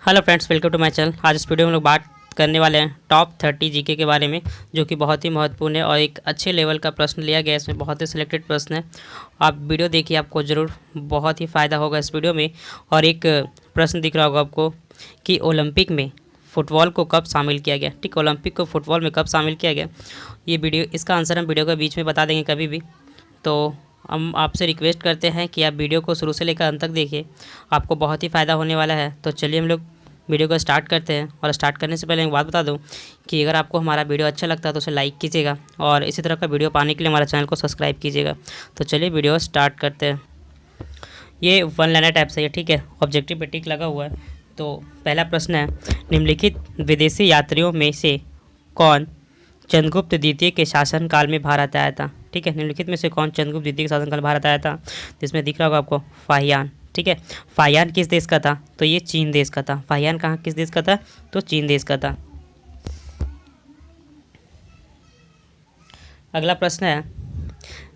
Hello friends, welcome to my channel. आज इस video में हम लोग बात करने वाले हैं टॉप 30 जीके के बारे में, जो कि बहुत ही महत्वपूर्ण है और एक अच्छे लेवल का प्रश्न लिया गया है। इसमें बहुत ही सिलेक्टेड प्रश्न है। आप वीडियो देखिए, आपको ज़रूर बहुत ही फ़ायदा होगा इस वीडियो में। और एक प्रश्न दिख रहा होगा आपको कि ओलंपिक में फ़ुटबॉल को कब शामिल किया गया। ठीक, ओलंपिक को फुटबॉल में कब शामिल किया गया, ये वीडियो इसका आंसर हम वीडियो के बीच में बता देंगे कभी भी। तो हम आपसे रिक्वेस्ट करते हैं कि आप वीडियो को शुरू से लेकर अंत तक देखिए, आपको बहुत ही फ़ायदा होने वाला है। तो चलिए हम लोग वीडियो को स्टार्ट करते हैं। और स्टार्ट करने से पहले एक बात बता दूं कि अगर आपको हमारा वीडियो अच्छा लगता है तो उसे लाइक कीजिएगा और इसी तरह का वीडियो पाने के लिए हमारा चैनल को सब्सक्राइब कीजिएगा। तो चलिए वीडियो स्टार्ट करते हैं। ये वन लाइनर टाइप से है, ठीक है, ऑब्जेक्टिव पे टिक लगा हुआ है। तो पहला प्रश्न है, निम्नलिखित विदेशी यात्रियों में से कौन चंद्रगुप्त द्वितीय के शासनकाल में भारत आया था। ठीक है, निम्नलिखित में से कौन चंद्रगुप्त द्वितीय के शासनकाल में भारत आया था, जिसमें दिख रहा होगा आपको फाहियान। ठीक है, फाहियान किस देश का था, तो ये चीन देश का था। फाहियान कहाँ किस देश का था, तो चीन देश का था। अगला प्रश्न है,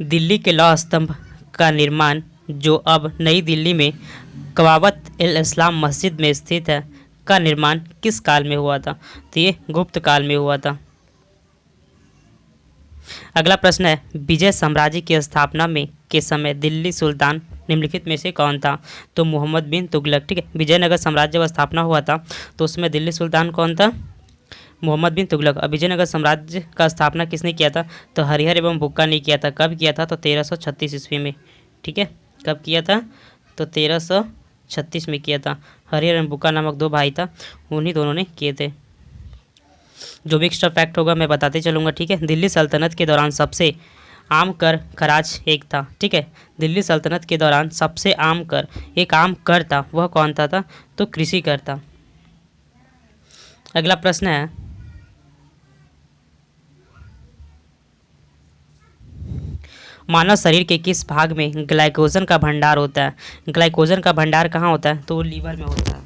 दिल्ली के लौह स्तंभ का निर्माण जो अब नई दिल्ली में कवाबत अल इस्लाम मस्जिद में स्थित है, का निर्माण किस काल में हुआ था, तो ये गुप्त काल में हुआ था। अगला प्रश्न है, विजय साम्राज्य की स्थापना में के समय दिल्ली सुल्तान निम्नलिखित में से कौन था, तो मोहम्मद बिन तुगलक। ठीक है, विजयनगर साम्राज्य जब स्थापना हुआ था तो उसमें दिल्ली सुल्तान कौन था, मोहम्मद बिन तुगलक। और विजयनगर साम्राज्य का स्थापना किसने किया था, तो हरिहर एवं बुक्का ने किया था। कब किया था, तो 1336 ईस्वी में। ठीक है, कब किया था, तो 1336 में किया था। हरिहर एवं बुक्का नामक दो भाई था, उन्हीं दोनों ने किए थे। जो भी एक्स्ट्रा फैक्ट होगा मैं बताते चलूँगा। ठीक है, दिल्ली सल्तनत के दौरान सबसे आम कर खराज एक था। ठीक है, दिल्ली सल्तनत के दौरान सबसे आम कर एक आम कर था, वह कौन था, तो कृषि कर था। अगला प्रश्न है, मानव शरीर के किस भाग में ग्लाइकोजन का भंडार होता है। ग्लाइकोजन का भंडार कहाँ होता है, तो वो लीवर में होता है।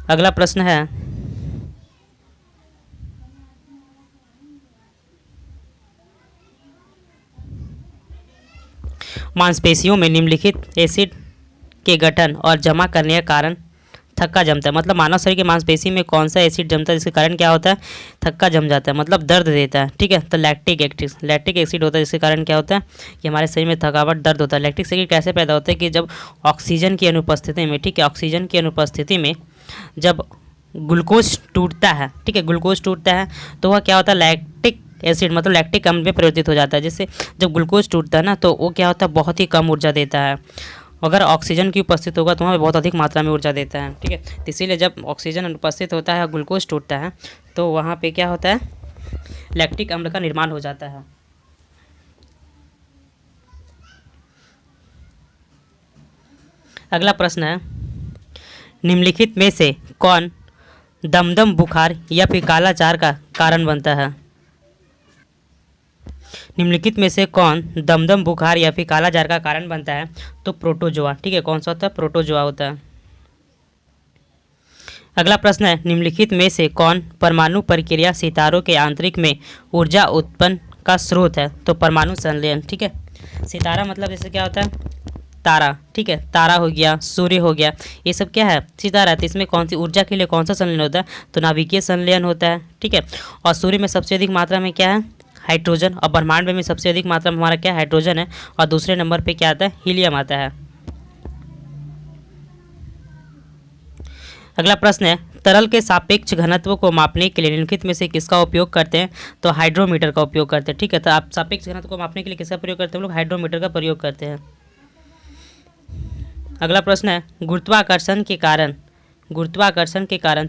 अगला प्रश्न है, मांसपेशियों में निम्नलिखित एसिड के गठन और जमा करने का कारण थक्का जमता है। मतलब मानव शरीर के मांसपेशी में कौन सा एसिड जमता है जिसके कारण क्या होता है, थक्का जम जाता है, मतलब दर्द देता है। ठीक है, तो लैक्टिक एसिड होता है जिसके कारण क्या होता है कि हमारे शरीर में थकावट दर्द होता है। लैक्टिक एसिड कैसे पैदा होता है कि जब ऑक्सीजन की अनुपस्थिति में, ठीक है, ऑक्सीजन की अनुपस्थिति में जब ग्लूकोज टूटता है, ठीक है, ग्लूकोज टूटता है तो वह क्या होता है, लैक्टिक एसिड मतलब लैक्टिक अम्ल में परिवर्तित हो जाता है। जिससे जब ग्लूकोज टूटता है ना तो वो क्या होता है, बहुत ही कम ऊर्जा देता है। अगर ऑक्सीजन की उपस्थित होगा तो वहाँ बहुत अधिक मात्रा में ऊर्जा देता है। ठीक है, तो इसीलिए जब ऑक्सीजन अनुपस्थित होता है, ग्लूकोज टूटता है, तो वहाँ पे क्या होता है, लैक्टिक अम्ल का निर्माण हो जाता है। अगला प्रश्न है, निम्नलिखित में से कौन दमदम बुखार या फिर कालाजार का कारण बनता है। निम्नलिखित में से कौन दमदम बुखार या फिर कालाजार का कारण बनता है, तो प्रोटोजोआ। ठीक है, कौन सा होता है, प्रोटोजोआ होता है। अगला प्रश्न है, निम्नलिखित में से कौन परमाणु प्रक्रिया सितारों के आंतरिक में ऊर्जा उत्पन्न का स्रोत है, तो परमाणु संलयन। ठीक है, सितारा मतलब जैसे क्या होता है, तारा। ठीक है, तारा हो गया, सूर्य हो गया, ये सब क्या है, सितारा है। तो इसमें कौन सी ऊर्जा के लिए कौन सा संलयन होता है, तो नाभिकीय संलयन होता है। ठीक है, और सूर्य में सबसे अधिक मात्रा में क्या है, हाइड्रोजन, और ब्रह्मांड में सबसे अधिक मात्रा में हमारा क्या हाइड्रोजन है, और दूसरे नंबर पे क्या आता है, हीलियम आता है। अगला प्रश्न है, तरल के सापेक्ष घनत्व को मापने के लिए निम्नलिखित में से किसका उपयोग करते हैं, तो हाइड्रोमीटर का उपयोग करते हैं। ठीक है, तो आप सापेक्ष घनत्व को मापने के लिए किसका प्रयोग करते हैं, हम लोग हाइड्रोमीटर का प्रयोग करते हैं। अगला प्रश्न है, गुरुत्वाकर्षण के कारण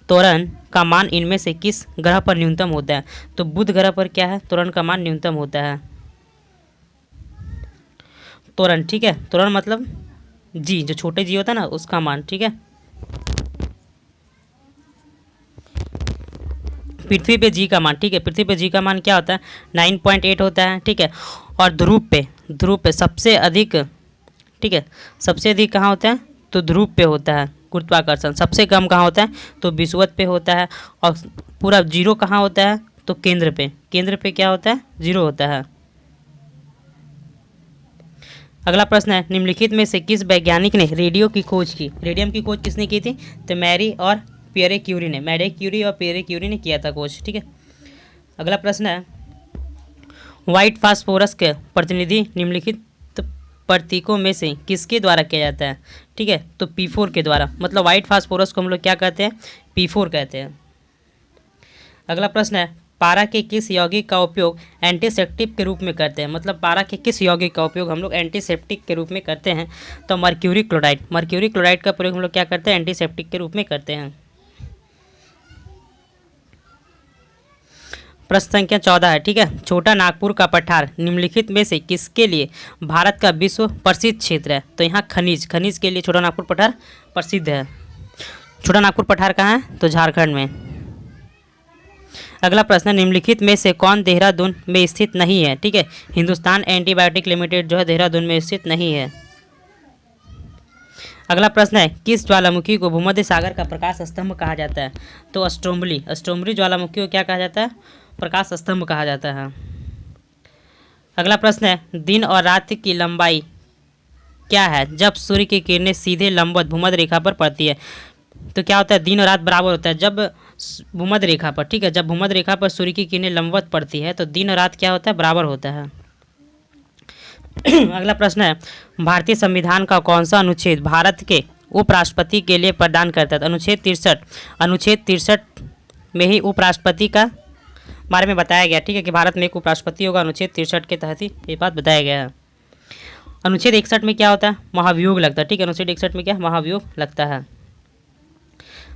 त्वरण का मान इनमें से किस ग्रह पर न्यूनतम होता है, तो बुध ग्रह पर क्या है, त्वरण का मान न्यूनतम होता है। त्वरण, ठीक है, त्वरण मतलब जी, जो छोटे जी होता है ना उसका मान। ठीक है, पृथ्वी पे जी का मान, ठीक है, पृथ्वी पे जी का मान क्या होता है, 9.8 होता है। ठीक है, और ध्रुव पे सबसे अधिक, ठीक है, सबसे अधिक कहाँ होता है, तो ध्रुव पे होता है गुरुत्वाकर्षण। सबसे कम कहाँ होता है, तो विषुवत पे होता है। और पूरा जीरो कहाँ होता है, तो केंद्र पे क्या होता है, जीरो होता है। अगला प्रश्न है, निम्नलिखित में से किस वैज्ञानिक ने रेडियो की खोज की? रेडियम की खोज किसने की थी? तो मैरी और पियरे क्यूरी ने, मैरी क्यूरी और पियरे क्यूरी ने किया था खोज। ठीक है, अगला प्रश्न है, व्हाइट फास्फोरस के प्रतिनिधि निम्नलिखित प्रतीकों में से किसके द्वारा किया जाता है? ठीक है, तो P4 के द्वारा, मतलब व्हाइट फास्फोरस को हम लोग क्या कहते हैं? P4 कहते हैं। अगला प्रश्न है, पारा के किस यौगिक का उपयोग एंटीसेप्टिक के रूप में करते हैं? मतलब पारा के किस यौगिक का उपयोग हम लोग एंटीसेप्टिक के रूप में करते हैं? तो मर्क्यूरी क्लोराइड, मर्क्यूरी क्लोराइड का प्रयोग हम लोग क्या करते हैं? एंटीसेप्टिक के रूप में करते हैं। प्रश्न संख्या 14 है। ठीक है, छोटा नागपुर का पठार निम्नलिखित में से किसके लिए भारत का विश्व प्रसिद्ध क्षेत्र है? तो यहाँ खनिज के लिए छोटा नागपुर पठार प्रसिद्ध है। छोटा नागपुर पठार कहाँ है? तो झारखंड में। अगला प्रश्न, निम्नलिखित में से कौन देहरादून में स्थित नहीं है? ठीक है, हिंदुस्तान एंटीबायोटिक लिमिटेड जो है देहरादून में स्थित नहीं है। अगला प्रश्न है, किस ज्वालामुखी को भूमध्य सागर का प्रकाश स्तंभ कहा जाता है? तो स्ट्रोम्बली ज्वालामुखी को क्या कहा जाता है? प्रकाश स्तंभ कहा जाता है। अगला प्रश्न है, दिन और रात की लंबाई क्या है जब सूर्य की किरणें सीधे लंबवत भूमध्य रेखा पर पड़ती है? तो क्या होता है? दिन और रात बराबर होता है जब भूमध्य रेखा पर, ठीक है, जब भूमध्य रेखा पर सूर्य की किरणें लंबवत पड़ती है तो दिन और रात क्या होता है? बराबर होता है। अगला प्रश्न है, भारतीय संविधान का कौन सा अनुच्छेद भारत के उपराष्ट्रपति के लिए प्रदान करता है? अनुच्छेद 63। अनुच्छेद 63 में ही उपराष्ट्रपति का बारे में बताया गया। ठीक है, कि भारत में एक उपराष्ट्रपति होगा, अनुच्छेद 63 के तहत ही ये बात बताया गया है। अनुच्छेद 61 में क्या होता है? महाभियोग लगता है। ठीक है, अनुच्छेद 61 में क्या? महाभियोग लगता है।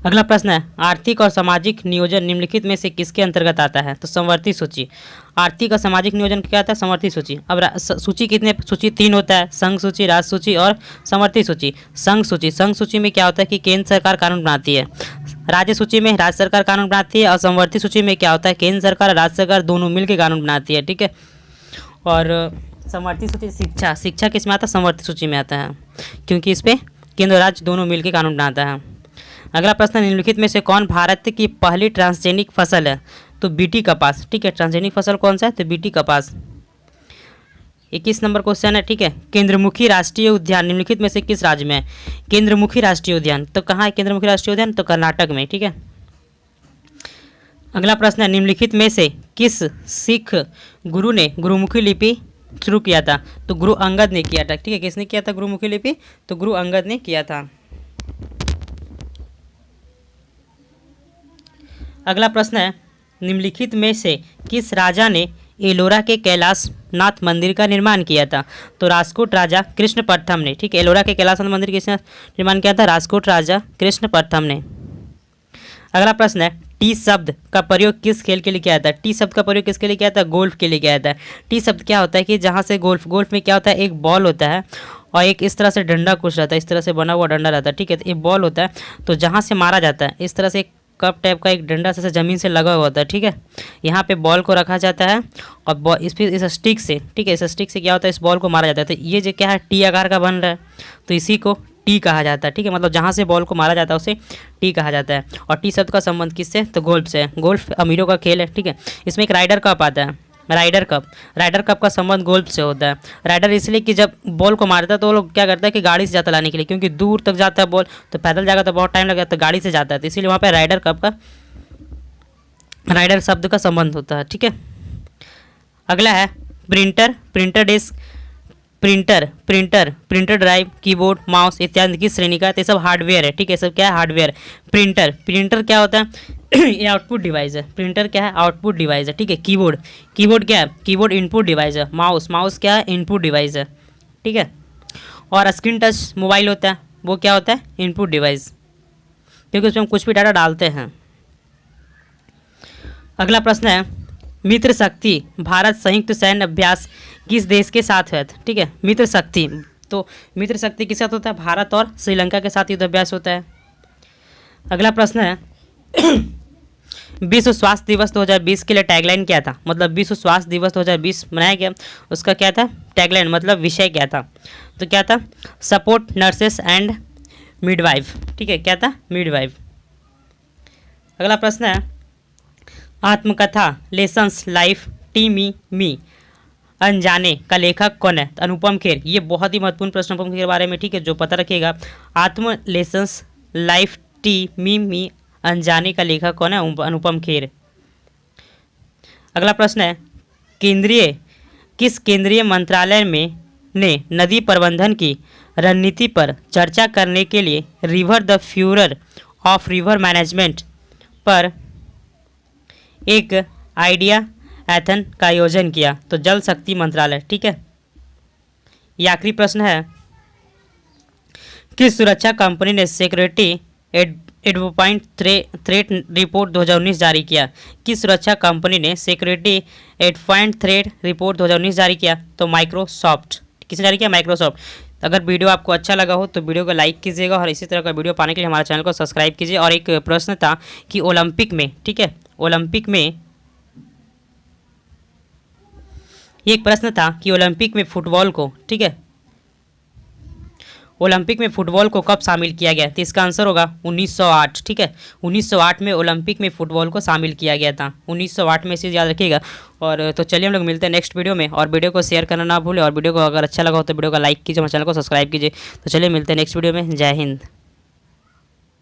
अगला प्रश्न है, आर्थिक और सामाजिक नियोजन निम्नलिखित में से किसके अंतर्गत आता है? तो समवर्ती सूची। आर्थिक और सामाजिक नियोजन क्या आता है? समवर्ती सूची। अब सूची कितने? सूची 3 होता है, संघ सूची, राज्य सूची और समवर्ती सूची। संघ सूची में क्या होता है कि केंद्र सरकार कानून बनाती है। राज्य सूची में राज्य सरकार कानून बनाती है और समवर्ती सूची में क्या होता है? केंद्र सरकार और राज्य सरकार दोनों मिलकर कानून बनाती है। ठीक है, और समवर्ती सूची शिक्षा किस में आता है? समवर्ती सूची में आता है, क्योंकि इस पर केंद्र और राज्य दोनों मिलकर कानून बनाता है। अगला प्रश्न, निम्नलिखित में से कौन भारत की पहली ट्रांसजेनिक फसल है? तो बीटी कपास। ठीक है, ट्रांसजेनिक फसल कौन सा है? तो बीटी कपास। 21 नंबर क्वेश्चन है। ठीक है, केंद्रमुखी राष्ट्रीय उद्यान निम्नलिखित में से किस राज्य में है? केंद्रमुखी राष्ट्रीय उद्यान, तो कहाँ है केंद्रमुखी राष्ट्रीय उद्यान? तो कर्नाटक में। ठीक है, अगला प्रश्न है, निम्नलिखित में से किस सिख गुरु ने गुरुमुखी लिपि शुरू किया था? तो गुरु अंगद ने किया था। ठीक है, किसने किया था गुरुमुखी लिपि? तो गुरु अंगद ने किया था। अगला प्रश्न है, निम्नलिखित में से किस राजा ने एलोरा के कैलाश नाथ मंदिर का निर्माण किया था? तो राजकोट राजा कृष्ण प्रथम ने। ठीक है, एलोरा के कैलाश नाथ मंदिर किसने निर्माण किया था? राजकोट राजा कृष्ण प्रथम ने। अगला प्रश्न है, टी शब्द का प्रयोग किस खेल के लिए किया जाता है? टी शब्द का प्रयोग किसके लिए किया जाता है? गोल्फ के लिए किया जाता है। टी शब्द क्या होता है कि जहाँ से गोल्फ में क्या होता है? एक बॉल होता है और एक इस तरह से डंडा कुछ रहता है, इस तरह से बना हुआ डंडा रहता है। ठीक है, तो एक बॉल होता है, तो जहाँ से मारा जाता है इस तरह से कप टाइप का एक डंडा से ज़मीन से लगा हुआ होता है। ठीक है, यहाँ पे बॉल को रखा जाता है और इस स्टिक से, ठीक है, इस स्टिक से क्या होता है? इस बॉल को मारा जाता है। तो ये जो क्या है? टी आकार का बन रहा है, तो इसी को टी कहा जाता है। ठीक है, मतलब जहाँ से बॉल को मारा जाता है उसे टी कहा जाता है। और टी शब्द का संबंध किससे? तो गोल्फ से। गोल्फ अमीरों का खेल है। ठीक है, इसमें एक राइडर कप आता है, राइडर कप का संबंध गोल्फ से होता है। राइडर इसलिए कि जब बॉल को मारता है तो वो लोग क्या करता है कि गाड़ी से जाता लाने के लिए, क्योंकि दूर तक जाता है बॉल, तो पैदल जाएगा तो बहुत टाइम लगेगा, तो गाड़ी से जाता है, तो इसीलिए वहाँ पे राइडर कप का, राइडर शब्द का संबंध होता है। ठीक है, अगला है printer desk, printer drive, keyboard, mouse इत्यादि किस श्रेणी का है? तो ये सब हार्डवेयर है। ठीक है, सब क्या है? हार्डवेयर। प्रिंटर क्या होता है? ये आउटपुट डिवाइस है। प्रिंटर क्या है? आउटपुट डिवाइस है। ठीक है, कीबोर्ड क्या है? कीबोर्ड इनपुट डिवाइस है। माउस क्या है? इनपुट डिवाइस है। ठीक है, और स्क्रीन टच मोबाइल होता है, वो क्या होता है? इनपुट डिवाइस, क्योंकि उसमें हम कुछ भी डाटा डालते हैं। अगला प्रश्न है, मित्र शक्ति भारत संयुक्त सैन्य अभ्यास किस देश के साथ है? ठीक है, मित्र शक्ति, तो मित्र शक्ति किस साथ होता है? भारत और श्रीलंका के साथ युद्ध अभ्यास होता है। अगला प्रश्न है, विश्व स्वास्थ्य दिवस 2020 के लिए टैगलाइन क्या था? मतलब विश्व स्वास्थ्य दिवस 2020 मनाया गया, उसका क्या था? टैगलाइन मतलब विषय क्या था? तो क्या था? Support nurses and midwife. ठीक है, क्या था? मिडवाइफ। अगला प्रश्न है, आत्मकथा लेसन्स लाइफ टी मी अनजाने का लेखक कौन है? तो अनुपम खेर। ये बहुत ही महत्वपूर्ण प्रश्न अनुपम खेर के बारे में, ठीक है, जो पता रखिएगा। आत्म लेसन्स लाइफ टी मी अनजाने का लेखक कौन है? अनुपम खेर। अगला प्रश्न है, किस केंद्रीय मंत्रालय में ने नदी प्रबंधन की रणनीति पर चर्चा करने के लिए river the future of river management पर एक आइडिया एथन का आयोजन किया? तो जल शक्ति मंत्रालय, ठीक है। ये आखिरी प्रश्न है, किस सुरक्षा कंपनी ने सिक्योरिटी एडवॉइंट थ्रेट रिपोर्ट 2019 जारी किया? किस सुरक्षा कंपनी ने सिक्योरिटी एडवॉइंट थ्रेट रिपोर्ट 2019 जारी किया? तो माइक्रोसॉफ्ट। किसने जारी किया? माइक्रोसॉफ्ट। अगर वीडियो आपको अच्छा लगा हो तो वीडियो को लाइक कीजिएगा और इसी तरह का वीडियो पाने के लिए हमारे चैनल को सब्सक्राइब कीजिए। और एक प्रश्न था कि ओलंपिक में, ठीक है, ओलंपिक में एक प्रश्न था कि ओलंपिक में फुटबॉल को, ठीक है, ओलंपिक में फुटबॉल को कब शामिल किया गया? तो इसका आंसर होगा 1908, ठीक है। 1908 में ओलंपिक में फुटबॉल को शामिल किया गया था, 1908 में, इसे याद रखिएगा। और तो चलिए हम लोग मिलते हैं नेक्स्ट वीडियो में, और वीडियो को शेयर करना ना भूलें, और वीडियो को अगर अच्छा लगा हो तो वीडियो को लाइक कीजिए, हमारे चैनल को सब्सक्राइब कीजिए। तो चलिए मिलते हैं नेक्स्ट वीडियो में। जय हिंद।